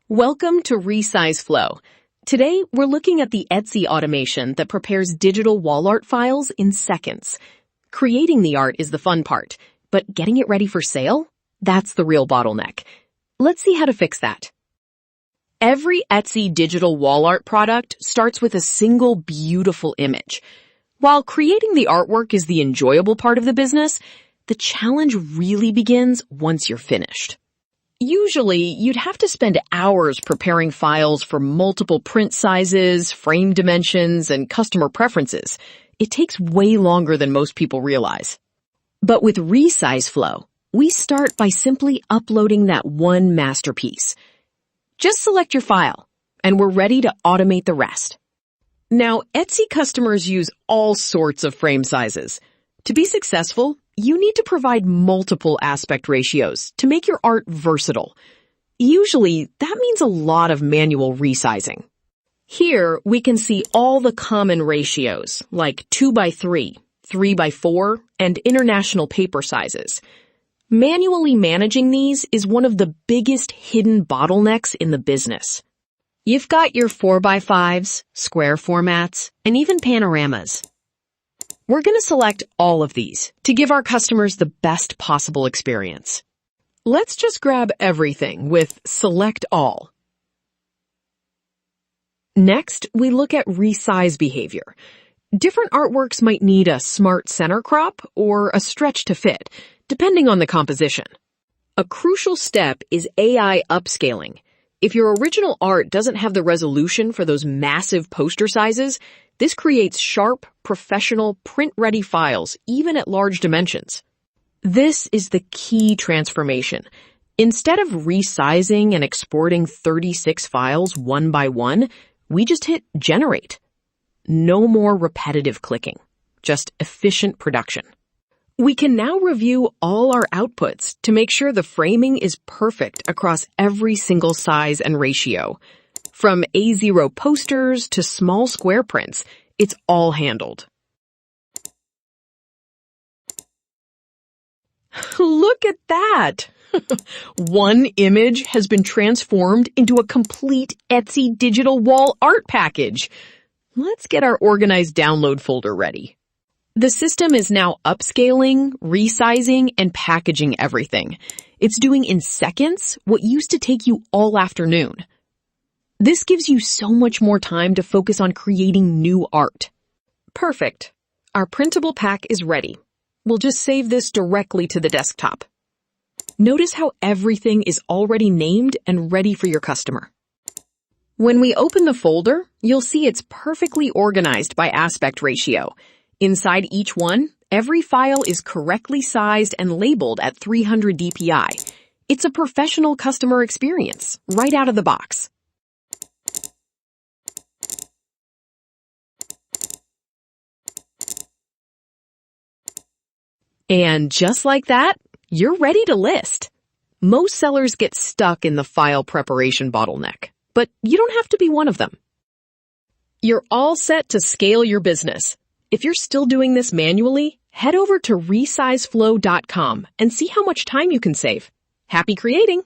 Welcome to ResizeFlow. Today, we're looking at the Etsy automation that prepares digital wall art files in seconds. Creating the art is the fun part, but getting it ready for sale? That's the real bottleneck. Let's see how to fix that. Every Etsy digital wall art product starts with a single beautiful image. While creating the artwork is the enjoyable part of the business, the challenge really begins once you're finished. Usually, you'd have to spend hours preparing files for multiple print sizes, frame dimensions, and customer preferences. It takes way longer than most people realize. But with ResizeFlow, we start by simply uploading that one masterpiece. Just select your file, and we're ready to automate the rest. Now, Etsy customers use all sorts of frame sizes. To be successful, you need to provide multiple aspect ratios to make your art versatile. Usually, that means a lot of manual resizing. Here, we can see all the common ratios, like 2x3, 3x4, and international paper sizes. Manually managing these is one of the biggest hidden bottlenecks in the business. You've got your 4x5s, square formats, and even panoramas. We're going to select all of these to give our customers the best possible experience. Let's just grab everything with Select All. Next, we look at resize behavior. Different artworks might need a smart center crop or a stretch to fit, depending on the composition. A crucial step is AI upscaling. If your original art doesn't have the resolution for those massive poster sizes, this creates sharp, professional, print-ready files, even at large dimensions. This is the key transformation. Instead of resizing and exporting 36 files one by one, we just hit Generate. No more repetitive clicking, just efficient production. We can now review all our outputs to make sure the framing is perfect across every single size and ratio. From A0 posters to small square prints, it's all handled. Look at that! One image has been transformed into a complete Etsy digital wall art package. Let's get our organized download folder ready. The system is now upscaling, resizing, and packaging everything. It's doing in seconds what used to take you all afternoon. This gives you so much more time to focus on creating new art. Perfect. Our printable pack is ready. We'll just save this directly to the desktop. Notice how everything is already named and ready for your customer. When we open the folder, you'll see it's perfectly organized by aspect ratio. Inside each one, every file is correctly sized and labeled at 300 dpi. It's a professional customer experience, right out of the box. And just like that, you're ready to list. Most sellers get stuck in the file preparation bottleneck, but you don't have to be one of them. You're all set to scale your business. If you're still doing this manually, head over to resizeflow.com and see how much time you can save. Happy creating!